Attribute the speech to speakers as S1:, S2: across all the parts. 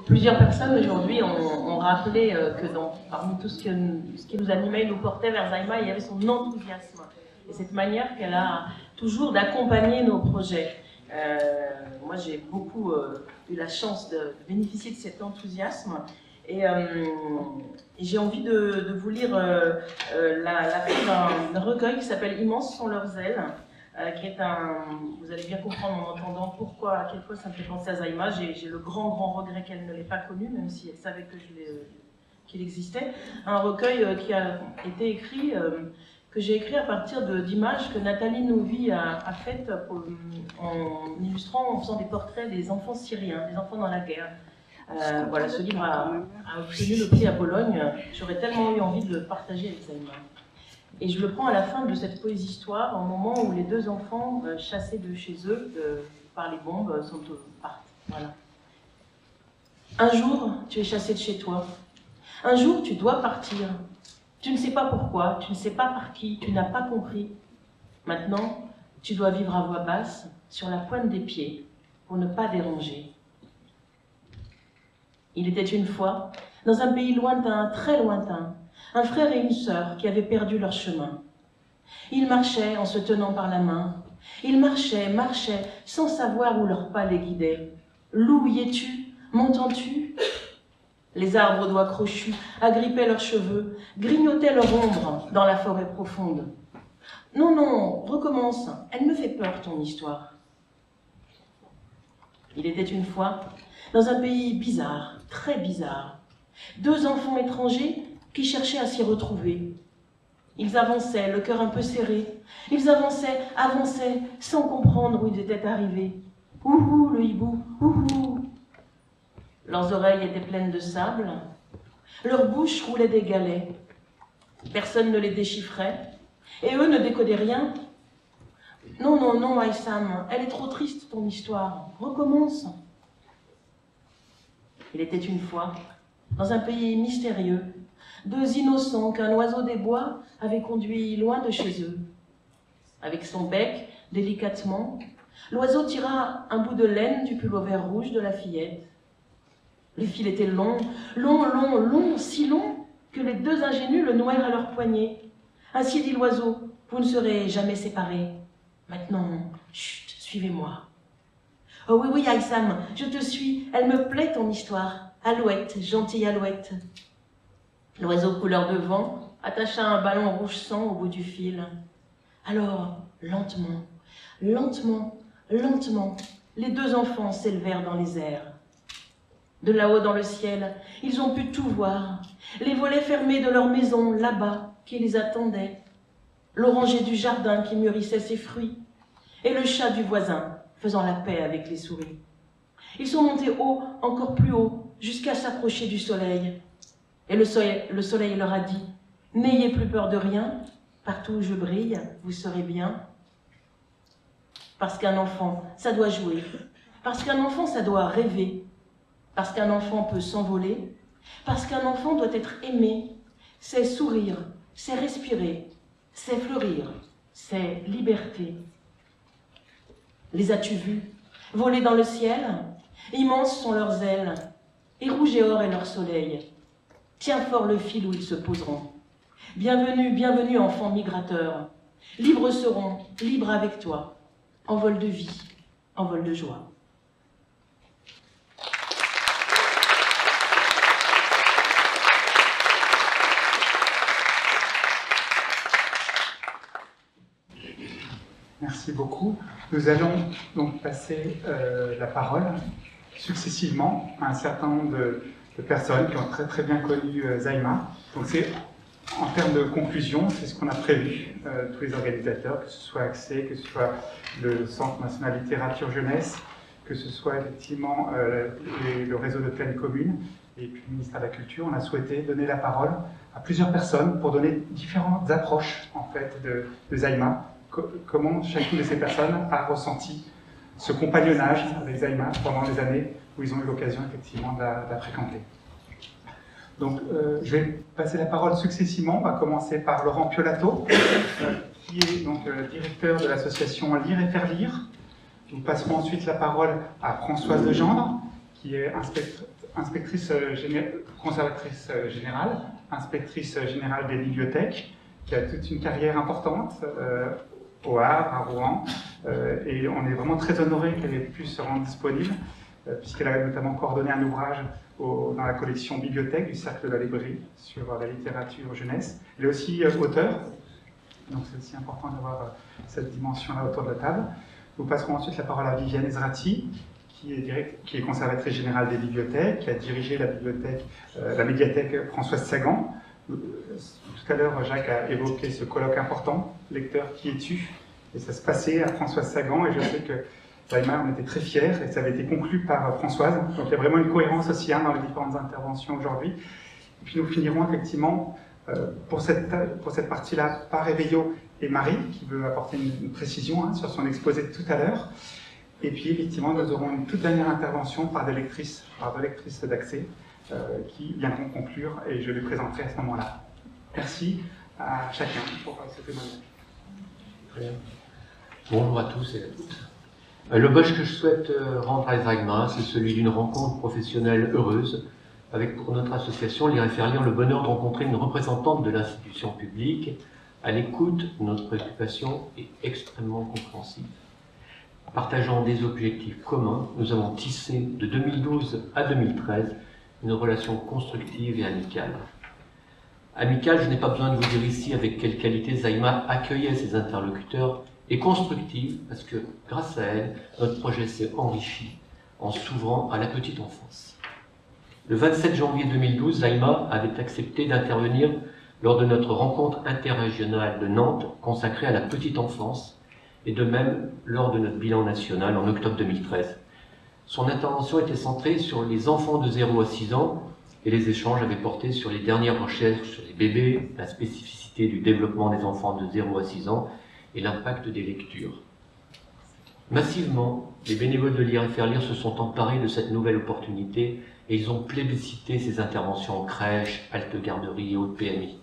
S1: Plusieurs personnes aujourd'hui ont rappelé que parmi tout ce qui nous animait, nous portait vers Zaïma, il y avait son enthousiasme et cette manière qu'elle a toujours d'accompagner nos projets. Moi, j'ai beaucoup eu la chance de bénéficier de cet enthousiasme et j'ai envie de vous lire la fin d'un recueil qui s'appelle « Immenses sont leurs ailes ». Qui est vous allez bien comprendre en entendant pourquoi, à quel point ça me fait penser à Zaïma. J'ai le grand regret qu'elle ne l'ait pas connu, même si elle savait que qu'il existait. Un recueil qui a été écrit, que j'ai écrit à partir d'images que Nathalie Novi a faites en illustrant, en faisant des portraits des enfants syriens, des enfants dans la guerre. Voilà, ce livre a obtenu le prix à Bologne. J'aurais tellement eu envie de le partager avec Zaïma. Et je le prends à la fin de cette poésie-histoire, au moment où les deux enfants, chassés de chez eux par les bombes, partent. Voilà. Un jour, tu es chassé de chez toi. Un jour, tu dois partir. Tu ne sais pas pourquoi, tu ne sais pas par qui, tu n'as pas compris. Maintenant, tu dois vivre à voix basse, sur la pointe des pieds, pour ne pas déranger. Il était une fois, dans un pays lointain, très lointain, un frère et une sœur qui avaient perdu leur chemin. Ils marchaient en se tenant par la main. Ils marchaient, sans savoir où leur pas les guidait. Loup, y es-tu? M'entends-tu? Les arbres aux doigts crochus agrippaient leurs cheveux, grignotaient leur ombre dans la forêt profonde. Non, non, recommence, elle me fait peur ton histoire. Il était une fois, dans un pays bizarre, très bizarre, deux enfants étrangers qui cherchaient à s'y retrouver. Ils avançaient, le cœur un peu serré. Ils avançaient, sans comprendre où ils étaient arrivés. Ouhou, le hibou, ouhou. Leurs oreilles étaient pleines de sable. Leurs bouches roulaient des galets. Personne ne les déchiffrait. Et eux ne décodaient rien. Non, non, non, Aïssam, elle est trop triste, ton histoire. Recommence. Il était une fois, dans un pays mystérieux, deux innocents qu'un oiseau des bois avait conduits loin de chez eux. Avec son bec, délicatement, l'oiseau tira un bout de laine du pullover rouge de la fillette. Le fil était long, si long que les deux ingénus le nouèrent à leurs poignets. Ainsi dit l'oiseau, vous ne serez jamais séparés. Maintenant, chut, suivez-moi. Oh oui, oui, Aïssam, je te suis, elle me plaît ton histoire. Alouette, gentille alouette. L'oiseau couleur de vent attacha un ballon rouge sang au bout du fil. Alors, lentement, les deux enfants s'élevèrent dans les airs. De là-haut dans le ciel, ils ont pu tout voir. Les volets fermés de leur maison, là-bas, qui les attendaient. L'oranger du jardin qui mûrissait ses fruits. Et le chat du voisin, faisant la paix avec les souris. Ils sont montés haut, encore plus haut, jusqu'à s'approcher du soleil. Et le soleil leur a dit, « N'ayez plus peur de rien, partout où je brille, vous serez bien. » Parce qu'un enfant, ça doit jouer. Parce qu'un enfant, ça doit rêver. Parce qu'un enfant peut s'envoler. Parce qu'un enfant doit être aimé. C'est sourire, c'est respirer, c'est fleurir, c'est liberté. Les as-tu vus, voler dans le ciel? Immenses sont leurs ailes, et rouge et or est leur soleil. Tiens fort le fil où ils se poseront. Bienvenue, bienvenue, enfants migrateurs. Libres seront, libres avec toi. Envol de vie, envol de joie.
S2: Merci beaucoup. Nous allons donc passer la parole successivement à un certain nombre de personnes qui ont très bien connu Zaïma. Donc c'est, en termes de conclusion, c'est ce qu'on a prévu, tous les organisateurs, que ce soit Accès, que ce soit le Centre national littérature jeunesse, que ce soit effectivement le réseau de plaine commune et puis le ministère de la Culture. On a souhaité donner la parole à plusieurs personnes pour donner différentes approches en fait de Zaïma. Comment chacune de ces personnes a ressenti ce compagnonnage avec Zaïma pendant les années où ils ont eu l'occasion effectivement de la fréquenter. Donc je vais passer la parole successivement. On va commencer par Laurent Piolato, qui est donc directeur de l'association Lire et Faire Lire. Nous passerons ensuite la parole à Françoise Legendre, qui est conservatrice générale, inspectrice générale des bibliothèques, qui a toute une carrière importante au Havre, à Rouen, et on est vraiment très honoré qu'elle ait pu se rendre disponible, puisqu'elle a notamment coordonné un ouvrage dans la collection Bibliothèque du Cercle de la Librairie sur la littérature jeunesse. Elle est aussi auteure, donc c'est aussi important d'avoir cette dimension-là autour de la table. Nous passerons ensuite la parole à Viviane Ezrati, qui est conservatrice générale des bibliothèques, qui a dirigé la médiathèque Françoise Sagan. Tout à l'heure, Jacques a évoqué ce colloque important, Lecteur, qui es-tu? Et ça se passait à Françoise Sagan, et je sais que Zaïma, on était très fiers, et ça avait été conclu par Françoise. Donc il y a vraiment une cohérence aussi dans les différentes interventions aujourd'hui. Et puis nous finirons effectivement, pour cette partie-là, par Réveillot et Marie, qui veut apporter une précision sur son exposé de tout à l'heure. Et puis effectivement, nous aurons une toute dernière intervention par deux lectrices d'accès, qui viendront conclure, et je les présenterai à ce moment-là. Merci à chacun pour ce témoignage.
S3: Très bien. Bonjour à tous et à toutes. L'hommage que je souhaite rendre à Zaïma, c'est celui d'une rencontre professionnelle heureuse, avec pour notre association Lire et Faire Lire le bonheur de rencontrer une représentante de l'institution publique, à l'écoute de notre préoccupation et extrêmement compréhensive. Partageant des objectifs communs, nous avons tissé de 2012 à 2013 une relation constructive et amicale. Amicale, je n'ai pas besoin de vous dire ici avec quelle qualité Zaïma accueillait ses interlocuteurs, et constructive parce que, grâce à elle, notre projet s'est enrichi en s'ouvrant à la petite enfance. Le 27 janvier 2012, Zaïma avait accepté d'intervenir lors de notre rencontre interrégionale de Nantes consacrée à la petite enfance, et de même lors de notre bilan national en octobre 2013. Son intervention était centrée sur les enfants de 0 à 6 ans, et les échanges avaient porté sur les dernières recherches sur les bébés, la spécificité du développement des enfants de 0 à 6 ans, et l'impact des lectures. Massivement, les bénévoles de Lire et Faire Lire se sont emparés de cette nouvelle opportunité et ils ont plébiscité ces interventions en crèche, halte garderie et autres PMI.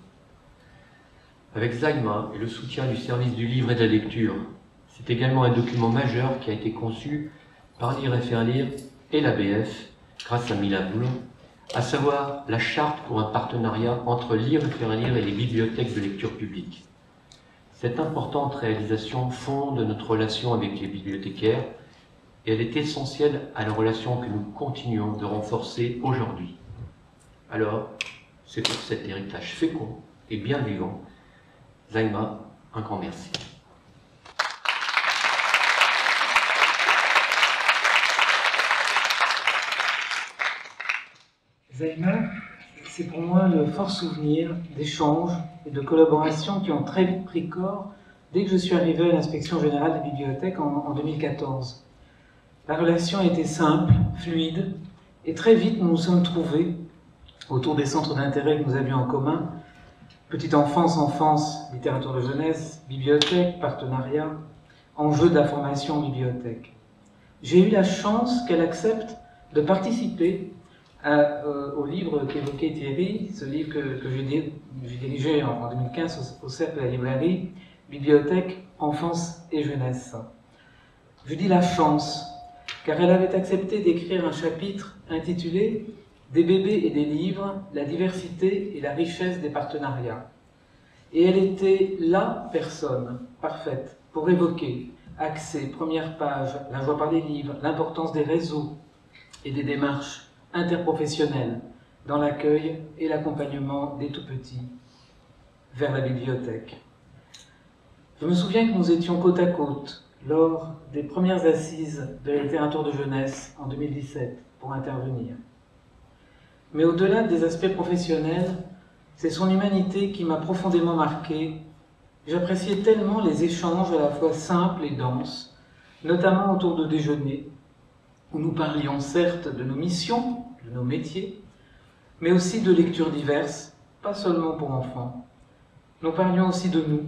S3: Avec Zaïma et le soutien du service du livre et de la lecture, c'est également un document majeur qui a été conçu par Lire et Faire Lire et l'ABF, grâce à Mila Boulon, à savoir la charte pour un partenariat entre Lire et Faire Lire et les bibliothèques de lecture publique. Cette importante réalisation fonde notre relation avec les bibliothécaires et elle est essentielle à la relation que nous continuons de renforcer aujourd'hui. Alors, c'est pour cet héritage fécond et bien vivant. Zaïma, un grand merci.
S4: Zaïma, c'est pour moi le fort souvenir d'échanges et de collaborations qui ont très vite pris corps dès que je suis arrivé à l'inspection générale des bibliothèques en 2014. La relation était simple, fluide, et très vite nous nous sommes trouvés autour des centres d'intérêt que nous avions en commun: petite enfance, littérature de jeunesse, bibliothèque, partenariat, enjeux de la formation en bibliothèque. J'ai eu la chance qu'elle accepte de participer au livre qu'évoquait Thierry, ce livre que j'ai dirigé en 2015 au Cercle de la Librairie, Bibliothèque, enfance et jeunesse. Je dis la chance, car elle avait accepté d'écrire un chapitre intitulé « Des bébés et des livres, la diversité et la richesse des partenariats ». Et elle était la personne parfaite pour évoquer accès, première page, la joie par les livres, l'importance des réseaux et des démarches interprofessionnelles dans l'accueil et l'accompagnement des tout-petits vers la bibliothèque. Je me souviens que nous étions côte à côte lors des premières assises de la littérature de jeunesse en 2017 pour intervenir. Mais au-delà des aspects professionnels, c'est son humanité qui m'a profondément marqué. J'appréciais tellement les échanges à la fois simples et denses, notamment autour de déjeuners, où nous parlions certes de nos missions, de nos métiers, mais aussi de lectures diverses, pas seulement pour enfants. Nous parlions aussi de nous,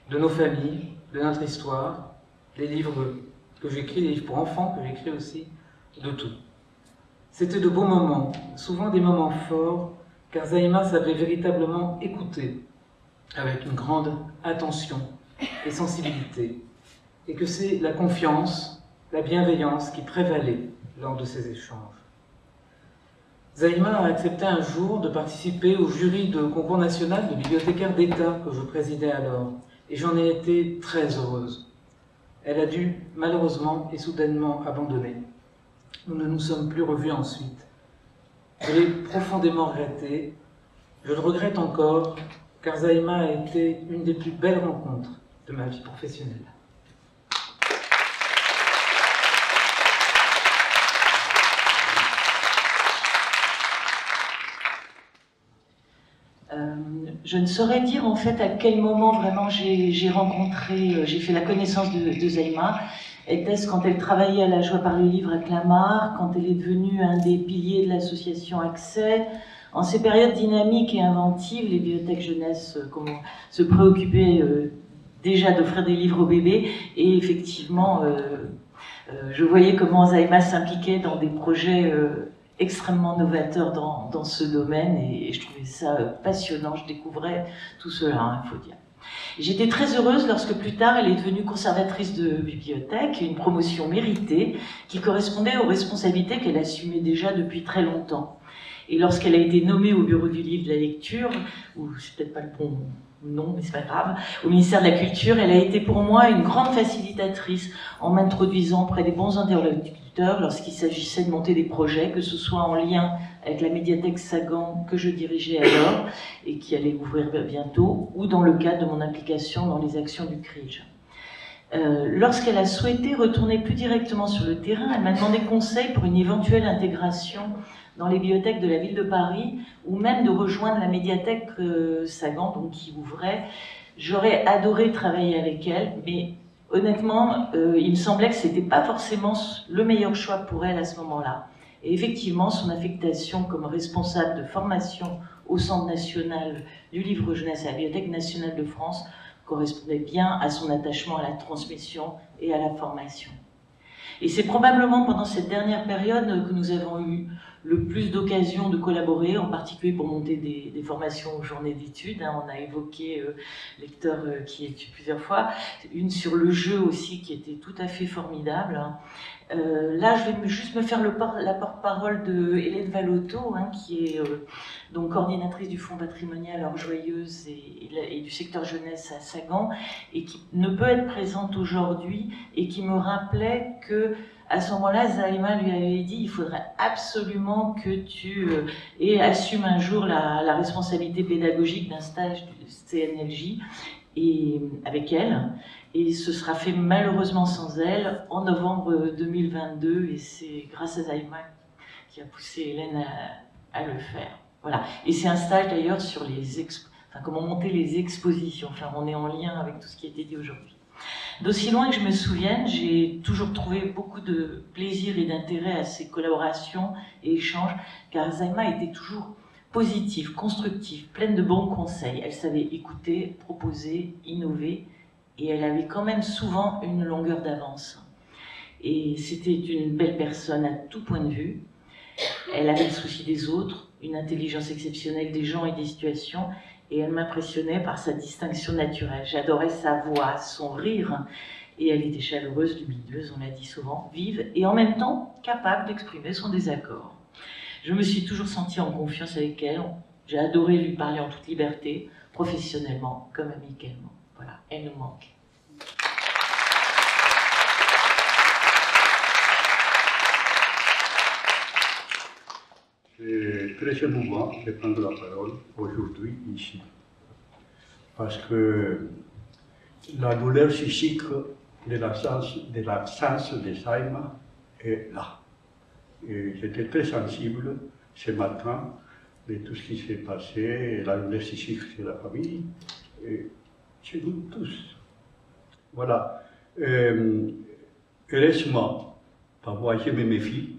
S4: de nos familles, de notre histoire, des livres que j'écris, des livres pour enfants que j'écris aussi, de tout. C'était de beaux moments, souvent des moments forts, car Zaïma savait véritablement écouter avec une grande attention et sensibilité, et que c'est la confiance, la bienveillance qui prévalait lors de ces échanges. Zaïma a accepté un jour de participer au jury de concours national de bibliothécaire d'État que je présidais alors, et j'en ai été très heureuse. Elle a dû malheureusement et soudainement abandonner. Nous ne nous sommes plus revus ensuite. Je l'ai profondément regretté. Je le regrette encore, car Zaïma a été une des plus belles rencontres de ma vie professionnelle.
S5: Je ne saurais dire en fait à quel moment vraiment j'ai fait la connaissance de Zaïma. Était-ce quand elle travaillait à la Joie par le livre à Clamart, quand elle est devenue un des piliers de l'association Accès? En ces périodes dynamiques et inventives, les bibliothèques jeunesse se préoccupaient déjà d'offrir des livres aux bébés, et effectivement, je voyais comment Zaïma s'impliquait dans des projets extrêmement novateur dans ce domaine, et je trouvais ça passionnant. Je découvrais tout cela, hein, il faut dire. J'étais très heureuse lorsque plus tard elle est devenue conservatrice de bibliothèque, une promotion méritée qui correspondait aux responsabilités qu'elle assumait déjà depuis très longtemps. Et lorsqu'elle a été nommée au bureau du livre de la lecture, ou c'est peut-être pas le bon nom, mais c'est pas grave, au ministère de la Culture, elle a été pour moi une grande facilitatrice en m'introduisant près des bons interlocuteurs lorsqu'il s'agissait de monter des projets, que ce soit en lien avec la médiathèque Sagan que je dirigeais alors et qui allait ouvrir bientôt, ou dans le cadre de mon implication dans les actions du CRIJ. Lorsqu'elle a souhaité retourner plus directement sur le terrain, elle m'a demandé conseil pour une éventuelle intégration dans les bibliothèques de la ville de Paris, ou même de rejoindre la médiathèque Sagan, donc qui ouvrait. J'aurais adoré travailler avec elle, mais honnêtement, il me semblait que c'était pas forcément le meilleur choix pour elle à ce moment-là. Et effectivement, son affectation comme responsable de formation au Centre national du livre jeunesse à la Bibliothèque nationale de France correspondait bien à son attachement à la transmission et à la formation. Et c'est probablement pendant cette dernière période que nous avons eu le plus d'occasions de collaborer, en particulier pour monter des formations aux journées d'études. On a évoqué Lecteur qui est plusieurs fois, une sur le jeu aussi qui était tout à fait formidable. Là, je vais juste me faire la porte-parole de Hélène Valotto, qui est donc coordinatrice du Fonds patrimonial Or Joyeuse et du secteur jeunesse à Sagan, et qui ne peut être présente aujourd'hui, et qui me rappelait que à ce moment-là, Zaïma lui avait dit: il faudrait absolument que tu assumes un jour la responsabilité pédagogique d'un stage du CNLJ et avec elle. Et ce sera fait malheureusement sans elle en novembre 2022, et c'est grâce à Zaïma qui a poussé Hélène à le faire. Voilà. Et c'est un stage d'ailleurs sur comment monter les expositions. Enfin, on est en lien avec tout ce qui a été dit aujourd'hui. D'aussi loin que je me souvienne, j'ai toujours trouvé beaucoup de plaisir et d'intérêt à ces collaborations et échanges, car Zaïma était toujours positive, constructive, pleine de bons conseils. Elle savait écouter, proposer, innover, et elle avait quand même souvent une longueur d'avance. Et c'était une belle personne à tout point de vue. Elle avait le souci des autres, une intelligence exceptionnelle des gens et des situations, et elle m'impressionnait par sa distinction naturelle. J'adorais sa voix, son rire, et elle était chaleureuse, lumineuse, on l'a dit souvent, vive, et en même temps capable d'exprimer son désaccord. Je me suis toujours sentie en confiance avec elle. J'ai adoré lui parler en toute liberté, professionnellement comme amicalement. Voilà, elle nous manque.
S6: C'est très émouvant de prendre la parole aujourd'hui ici, parce que la douleur psychique de l'absence de Zaïma est là. Et j'étais très sensible ce matin de tout ce qui s'est passé, la douleur psychique chez la famille, et chez nous tous. Voilà. Heureusement, parfois je me méfie,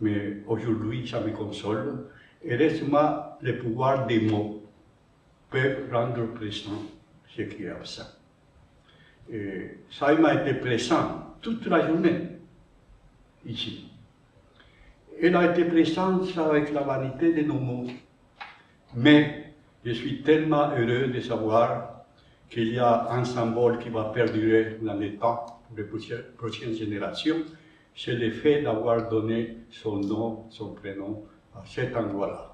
S6: mais aujourd'hui ça me console. Heureusement, le pouvoir des mots peut rendre présent ce qui est absent. Zaïma était présent toute la journée ici. Elle a été présente avec la vanité de nos mots. Mais je suis tellement heureux de savoir qu'il y a un symbole qui va perdurer dans le temps pour les prochaines générations. C'est le fait d'avoir donné son nom, son prénom à cet endroit-là.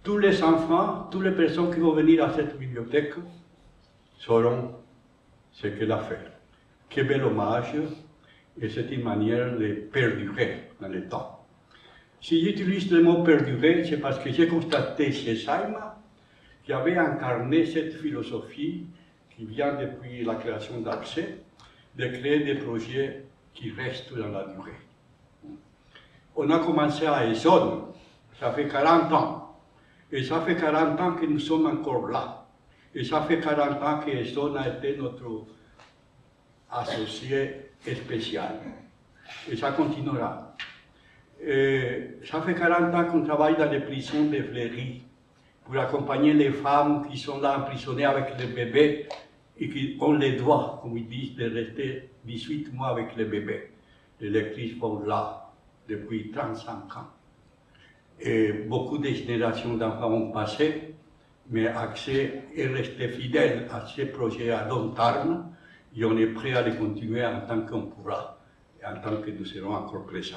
S6: Tous les enfants, toutes les personnes qui vont venir à cette bibliothèque sauront ce qu'elle a fait. Quel bel hommage, et c'est une manière de perdurer dans le temps. Si j'utilise le mot perdurer, c'est parce que j'ai constaté chez Saima qu'il avait incarné cette philosophie qui vient depuis la création d'Accès, de créer des projets qui restent dans la durée. On a commencé à Essonne, ça fait 40 ans. Et ça fait 40 ans que nous sommes encore là. Et ça fait 40 ans que Essonne a été notre associé spécial. Et ça continuera. Et ça fait 40 ans qu'on travaille dans les prisons de Fleury pour accompagner les femmes qui sont là emprisonnées avec les bébés et qui ont les droits, comme ils disent, de rester 18 mois avec les bébés. Les lectrices sont là depuis 35 ans. Et beaucoup de générations d'enfants ont passé, mais Accès est resté fidèle à ces projets à long terme et on est prêt à les continuer en tant qu'on pourra, et en tant que nous serons encore présents.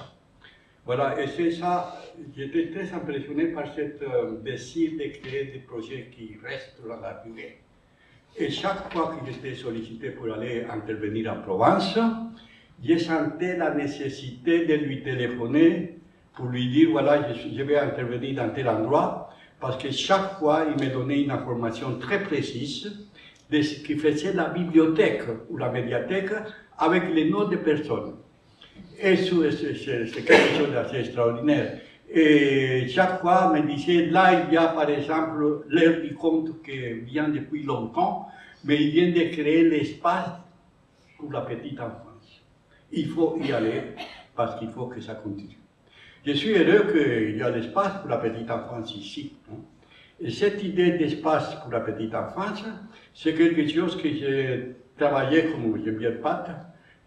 S6: Voilà, et c'est ça, j'étais très impressionné par cette désir de créer des projets qui restent dans la durée. Et chaque fois que j'étais sollicité pour aller intervenir en Provence, je sentais la nécessité de lui téléphoner pour lui dire, voilà, je vais intervenir dans tel endroit, parce que chaque fois, il me donnait une information très précise de ce qui faisait la bibliothèque ou la médiathèque avec les noms des personnes. Et c'est quelque chose d'assez extraordinaire. Et chaque fois, il me disait, là, il y a par exemple l'heure du conte qui vient depuis longtemps, mais il vient de créer l'espace pour la petite enfance. Il faut y aller parce qu'il faut que ça continue. Je suis heureux qu'il y a l'espace pour la petite enfance ici. Et cette idée d'espace pour la petite enfance, c'est quelque chose que j'ai travaillé comme Geneviève Pat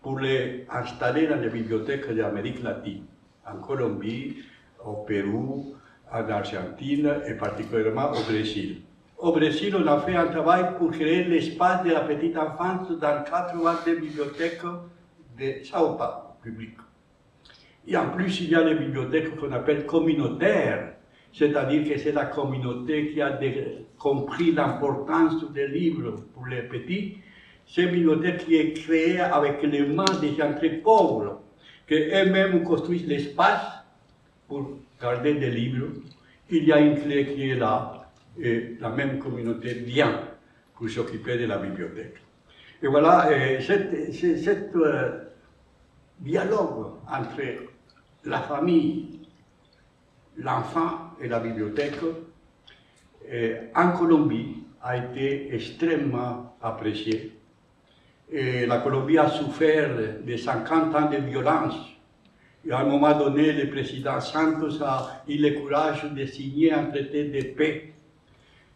S6: pour les installer dans les bibliothèques de l'Amérique latine, en Colombie, au Pérou, en Argentine et particulièrement au Brésil. Au Brésil, on a fait un travail pour créer l'espace de la petite enfance dans 82 bibliothèques de Sao Paulo, publiques. Et en plus, il y a les bibliothèques qu'on appelle communautaires, c'est-à-dire que c'est la communauté qui a compris l'importance des livres pour les petits. C'est une bibliothèque qui est créée avec les mains des gens très pauvres, qui eux-mêmes construisent l'espace pour garder des livres. Il y a une clé qui est là, et la même communauté vient pour s'occuper de la bibliothèque. Et voilà, cette dialogue entre la famille, l'enfant et la bibliothèque, en Colombie, a été extrêmement apprécié. Et la Colombie a souffert de 50 ans de violence. Et à un moment donné, le président Santos a eu le courage de signer un traité de paix.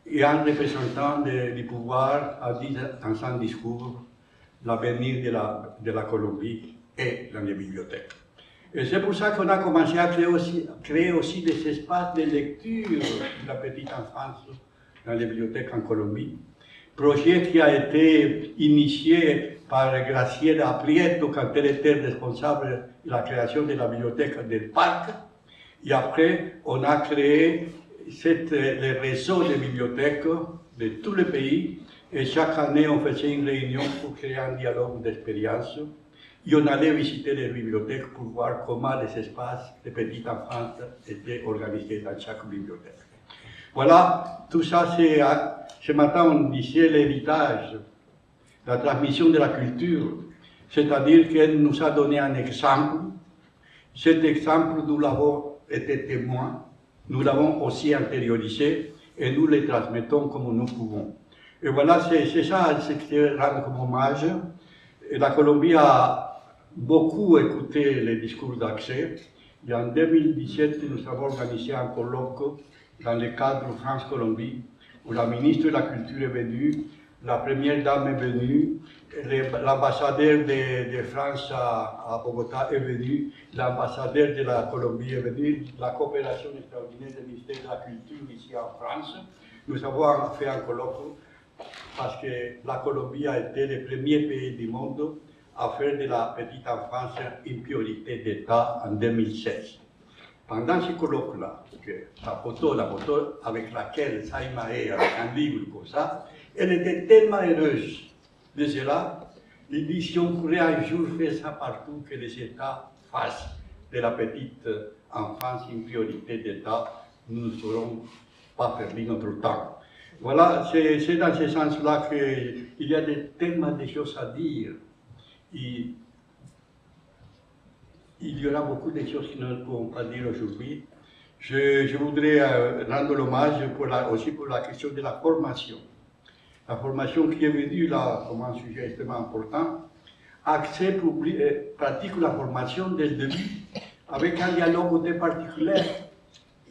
S6: Et un représentant du pouvoir a dit dans son discours l'avenir de la Colombie est dans les bibliothèques. Et c'est pour ça qu'on a commencé à créer aussi des espaces de lecture de la petite enfance dans les bibliothèques en Colombie. Projet qui a été initié par Graciela Prieto quand elle était responsable de la création de la bibliothèque del Parc. Et après, on a créé le réseau de bibliothèques de tous les pays. Et chaque année, on faisait une réunion pour créer un dialogue d'expérience. Et on allait visiter les bibliothèques pour voir comment les espaces de petite enfance étaient organisés dans chaque bibliothèque. Voilà, tout ça, ce matin, on disait l'héritage, la transmission de la culture, c'est-à-dire qu'elle nous a donné un exemple. Cet exemple, nous l'avons été témoins, nous l'avons aussi intériorisé et nous le transmettons comme nous pouvons. Et voilà, c'est ça ce qui rend comme hommage. Et la Colombie a beaucoup écouté les discours d'Accès. Et en 2017, nous avons organisé un colloque dans le cadre France-Colombie, où la ministre de la Culture est venue, la première dame est venue, l'ambassadeur de France à Bogota est venu, l'ambassadeur de la Colombie est venu, la coopération extraordinaire du ministère de la Culture ici en France. Nous avons fait un colloque parce que la Colombie a été le premier pays du monde à faire de la petite enfance une priorité d'État en 2016. pendant ce colloque-là, la photo avec laquelle Saïma est, avec un livre comme ça, elle était tellement heureuse de cela. Il dit, si on pourrait un jour faire ça partout, que les États fassent de la petite enfance une priorité d'État, nous ne serons pas perdu notre temps. Voilà, c'est dans ce sens-là qu'il y a tellement de choses à dire. Il y aura beaucoup de choses qui ne pourront pas dire aujourd'hui. Je voudrais rendre l'hommage aussi pour la question de la formation. La formation qui est venue là comme un sujet extrêmement important. Accès pratique la formation dès le début, avec un dialogue très particulier.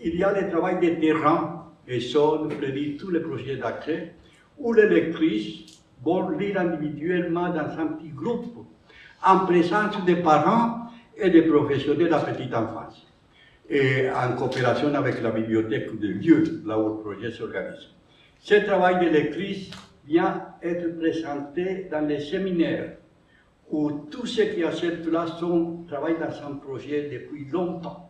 S6: Il y a le travail de terrain, et son, prédit tous les projets d'accès, où les lectrices vont lire individuellement dans un petit groupe, en présence des parents et des professionnels de la petite enfance, et en coopération avec la bibliothèque de lieu, là où le projet s'organise. Ce travail de lectrice vient être présenté dans les séminaires, où tous ceux qui acceptent là travaillent dans un projet depuis longtemps,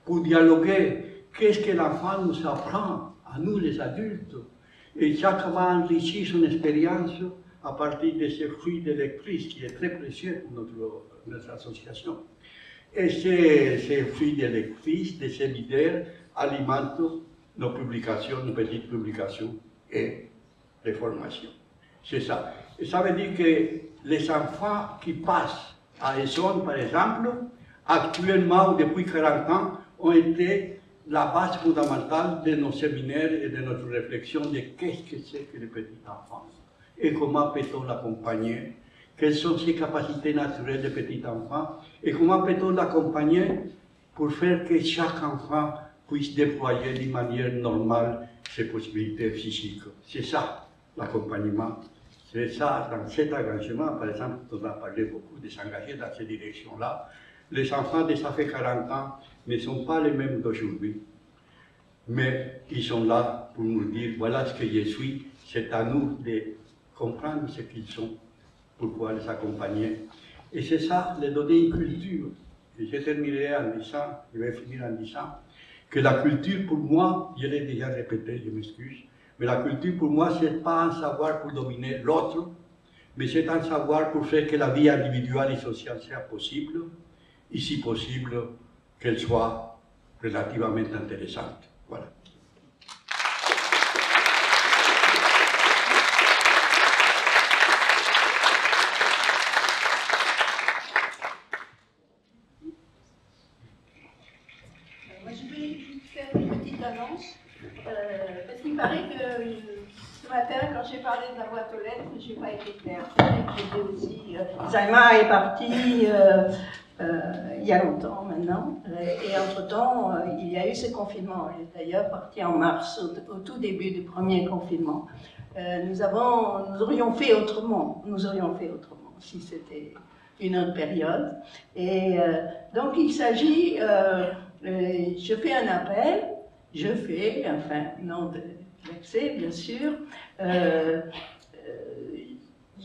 S6: pour dialoguer qu'est-ce que l'enfant nous apprend, à nous les adultes, et chacun va enrichir son expérience à partir de ce fruit de lectrice qui est très précieux pour notre association. Et ces fruits de lectrice, de séminaires, alimentent nos publications, nos petites publications et les formations. C'est ça. Et ça veut dire que les enfants qui passent à Essonne, par exemple, actuellement ou depuis 40 ans, ont été la base fondamentale de nos séminaires et de notre réflexion de qu'est-ce que c'est que le petit enfant et comment peut-on l'accompagner, quelles sont ses capacités naturelles de petit enfant et comment peut-on l'accompagner pour faire que chaque enfant puisse déployer d'une manière normale ses possibilités physiques. C'est ça l'accompagnement. C'est ça, dans cet engagement, par exemple, on a parlé beaucoup de s'engager dans ces directions-là. Les enfants de ça fait 40 ans ne sont pas les mêmes d'aujourd'hui. Mais ils sont là pour nous dire, voilà ce que je suis, c'est à nous de comprendre ce qu'ils sont, pour pouvoir les accompagner. Et c'est ça, les donner une culture. Et je terminerai en disant, je vais finir en disant, que la culture pour moi, je l'ai déjà répété, je m'excuse, mais la culture pour moi, ce n'est pas un savoir pour dominer l'autre, mais c'est un savoir pour faire que la vie individuelle et sociale soit possible, et si possible, qu'elle soit relativement intéressante. Voilà.
S7: Moi, je vais faire une petite annonce, parce qu'il paraît que ce matin, quand j'ai parlé de la boîte aux lettres, je n'ai pas été claire. C'est vrai que j'étais aussi... Saïma est partie il y a longtemps maintenant, et entre-temps, il y a eu ce confinement. Elle est d'ailleurs partie en mars, au tout début du premier confinement. Nous aurions fait autrement, si c'était une autre période. Et donc il s'agit, je fais un appel, non de l'accès bien sûr,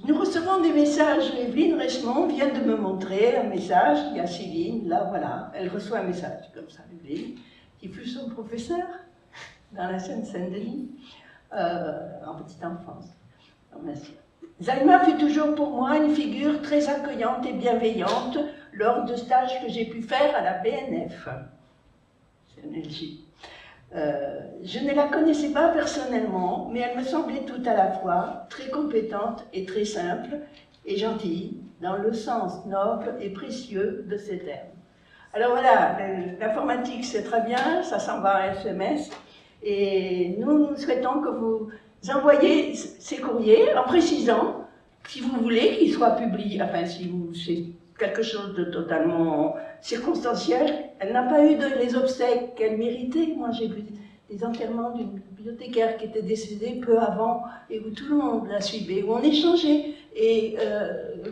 S7: nous recevons des messages. Evelyne Richemont vient de me montrer un message. Il y a Céline, là, voilà. Elle reçoit un message comme ça, Evelyne, qui fut son professeur dans la Seine-Saint-Denis, en petite enfance. Merci. Saïma fut toujours pour moi une figure très accueillante et bienveillante lors de stages que j'ai pu faire à la BNF. C'est un LG. Je ne la connaissais pas personnellement, mais elle me semblait tout à la fois très compétente et très simple et gentille, dans le sens noble et précieux de ces termes. Alors voilà, l'informatique c'est très bien, ça s'en va à SMS, et nous souhaitons que vous envoyiez ces courriers en précisant, si vous voulez qu'ils soient publiés, enfin si c'est quelque chose de totalement circonstanciel. Elle n'a pas eu les obsèques qu'elle méritait. Moi, j'ai vu des enterrements d'une bibliothécaire qui était décédée peu avant et où tout le monde la suivait, où on échangeait. Et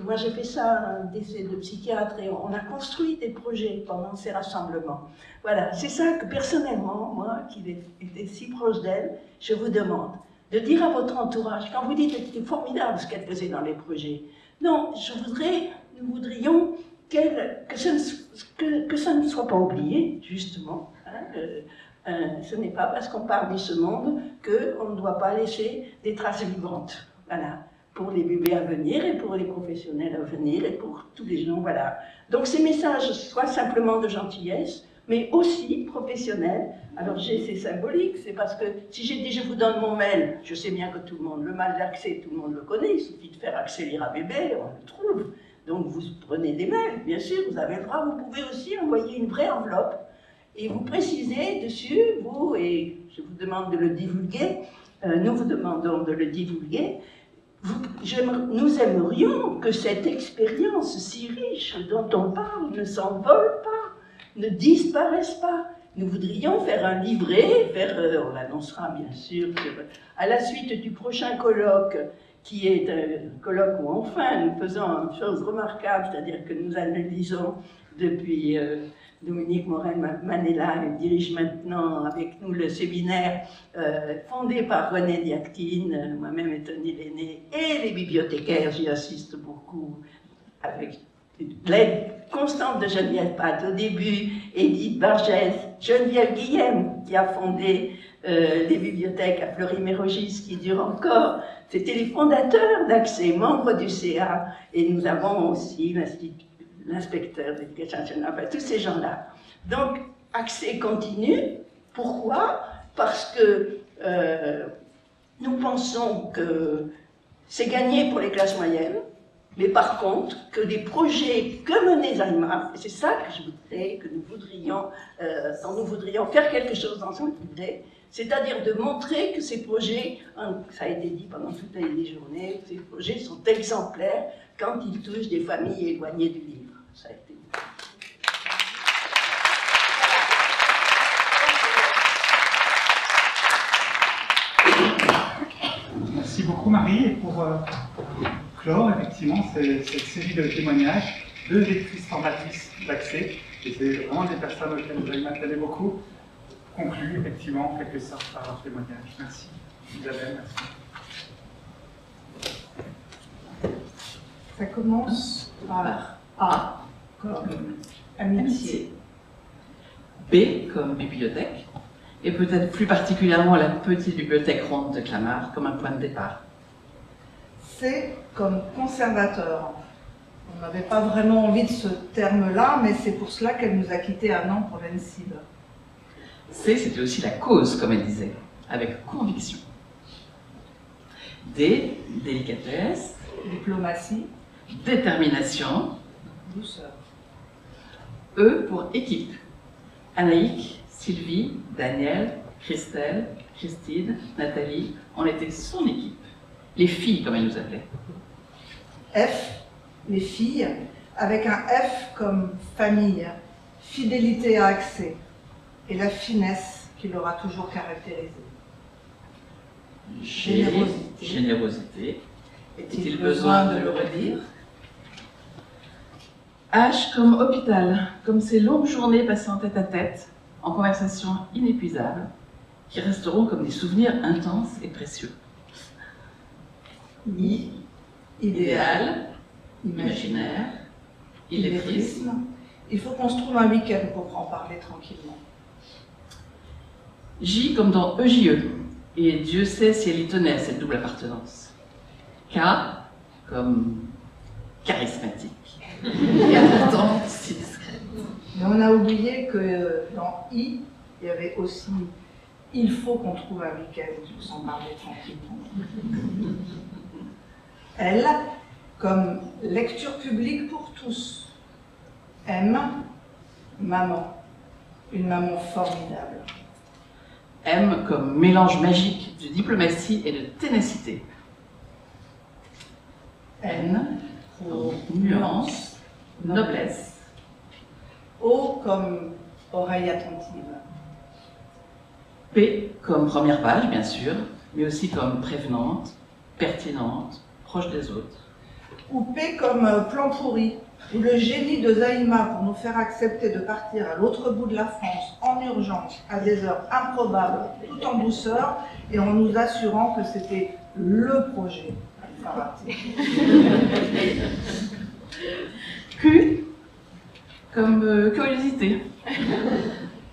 S7: moi, j'ai fait ça, un décès de psychiatre, et on a construit des projets pendant ces rassemblements. Voilà, c'est ça que personnellement, moi, qui étais si proche d'elle, je vous demande de dire à votre entourage, quand vous dites que c'était formidable ce qu'elle faisait dans les projets, non, nous voudrions que ça ne soit pas oublié, justement. Ce n'est pas parce qu'on parle de ce monde qu'on ne doit pas laisser des traces vivantes. Voilà. Pour les bébés à venir et pour les professionnels à venir et pour tous les gens, voilà. Donc ces messages soient simplement de gentillesse, mais aussi professionnels. Alors c'est symbolique, c'est parce que si j'ai dit je vous donne mon mail, je sais bien que tout le monde, le mal d'accès, tout le monde le connaît, il suffit de faire accélérer à bébé, on le trouve. Donc vous prenez des mails, bien sûr, vous avez le droit, vous pouvez aussi envoyer une vraie enveloppe et vous précisez dessus, vous, et je vous demande de le divulguer, nous vous demandons de le divulguer. Nous aimerions que cette expérience si riche dont on parle ne s'envole pas, ne disparaisse pas. Nous voudrions faire un livret, on l'annoncera bien sûr, à la suite du prochain colloque, qui est un colloque où enfin nous faisons une chose remarquable, c'est-à-dire que nous analysons depuis Dominique Morel-Manella dirige maintenant avec nous le séminaire fondé par René Diactine, moi-même et Tony Lenné, et les bibliothécaires, j'y assiste beaucoup, avec l'aide constante de Geneviève Pat au début, Edith Bargès, Geneviève Guillem qui a fondé les bibliothèques à Fleury-Mérogis qui durent encore. C'était les fondateurs d'Accès, membres du CA, et nous avons aussi l'inspecteur de l'éducation nationale, enfin, tous ces gens-là. Donc, Accès continue. Pourquoi? Parce que nous pensons que c'est gagné pour les classes moyennes, mais par contre, que des projets que menait Zaïma, et c'est ça que je voudrais, que nous voudrions, dont nous voudrions faire quelque chose ensemble, c'est-à-dire de montrer que ces projets, ça a été dit pendant toutes les journées, ces projets sont exemplaires quand ils touchent des familles éloignées du livre. Ça a été dit.
S2: Merci beaucoup Marie, et pour clore effectivement cette série de témoignages, 2 lectrices formatrices d'Accès, et c'est vraiment des personnes auxquelles Zaïma tenait beaucoup, conclut effectivement en quelque sorte par leur témoignage. Merci. Isabelle, merci.
S8: Ça commence par A comme amitié,
S9: B comme bibliothèque, et peut-être plus particulièrement la petite bibliothèque ronde de Clamart comme un point de départ.
S8: C comme conservateur. On n'avait pas vraiment envie de ce terme-là, mais c'est pour cela qu'elle nous a quittés un an pour l'ENSIB.
S9: C, c'était aussi la cause, comme elle disait, avec conviction. D, délicatesse,
S8: Diplomatie,
S9: détermination,
S8: douceur.
S9: E pour équipe. Anaïque, Sylvie, Daniel, Christelle, Christine, Nathalie, on était son équipe. Les filles, comme elle nous appelait.
S8: F, les filles, avec un F comme famille, fidélité à Accès, et la finesse qui l'aura toujours caractérisée. Générosité.
S9: Générosité.
S8: Est-il besoin de le redire?
S9: H comme hôpital, comme ces longues journées passées en tête-à-tête, en conversation inépuisable, qui resteront comme des souvenirs intenses et précieux.
S8: I, idéal,
S9: imaginaire, illettrisme.
S8: Il faut qu'on se trouve un week-end pour en parler tranquillement.
S9: J comme dans EJE, et Dieu sait si elle y tenait à cette double appartenance. K comme charismatique, et pourtant si discrète.
S8: Mais on a oublié que dans I, il y avait aussi « il faut qu'on trouve un week-end pour s'en parler tranquillement ». L comme lecture publique pour tous. M, maman, une maman formidable.
S9: M comme mélange magique de diplomatie et de ténacité. N pour nuance, noblesse.
S8: O comme oreille attentive.
S9: P comme première page, bien sûr, mais aussi comme prévenante, pertinente, proche des autres.
S8: Ou P comme plan pourri, où le génie de Zaïma pour nous faire accepter de partir à l'autre bout de la France en urgence, à des heures improbables, tout en douceur, et en nous assurant que c'était le projet à ne pas rater.
S9: Q comme curiosité,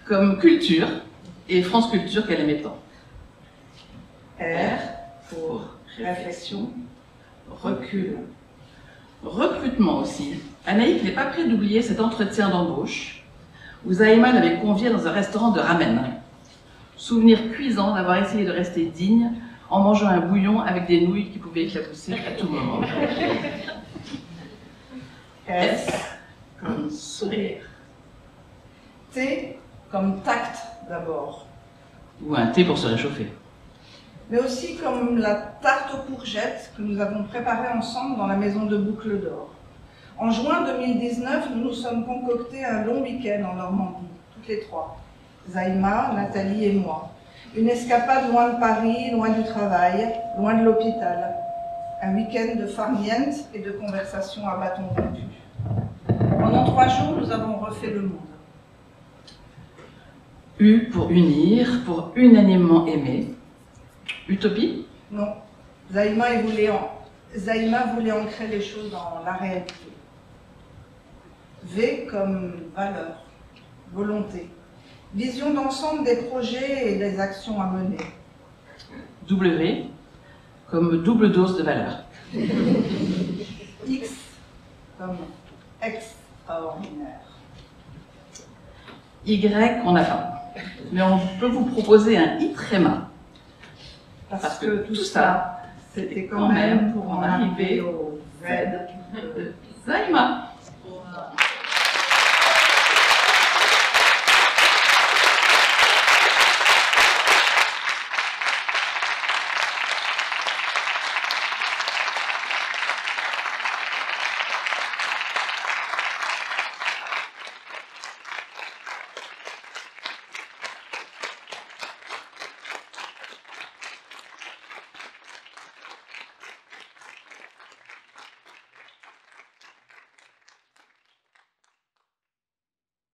S9: comme culture, et France Culture qu'elle aimait tant. R pour réflexion, recul, recrutement aussi. Anaïk n'est pas près d'oublier cet entretien d'embauche où Zaïma l'avait convié dans un restaurant de ramen. Souvenir cuisant d'avoir essayé de rester digne en mangeant un bouillon avec des nouilles qui pouvaient éclabousser à tout moment. S comme sourire.
S8: T comme tact d'abord.
S9: Ou un thé pour se réchauffer.
S8: Mais aussi comme la tarte aux courgettes que nous avons préparée ensemble dans la maison de Boucle d'Or. En juin 2019, nous nous sommes concoctés un long week-end en Normandie, toutes les trois. Zaïma, Nathalie et moi. Une escapade loin de Paris, loin du travail, loin de l'hôpital. Un week-end de farniente et de conversations à bâton rompu. Pendant 3 jours, nous avons refait le monde.
S9: U pour unir, pour unanimement aimer. Utopie?
S8: Non. Zaïma voulait ancrer les choses dans la réalité. V comme valeur, volonté. Vision d'ensemble des projets et des actions à mener.
S9: W comme double dose de valeur.
S8: X comme extraordinaire.
S9: Y, on n'a pas. Mais on peut vous proposer un I tréma.
S8: Parce que tout ça, c'était quand même pour en arriver au Z
S9: de Zaïma.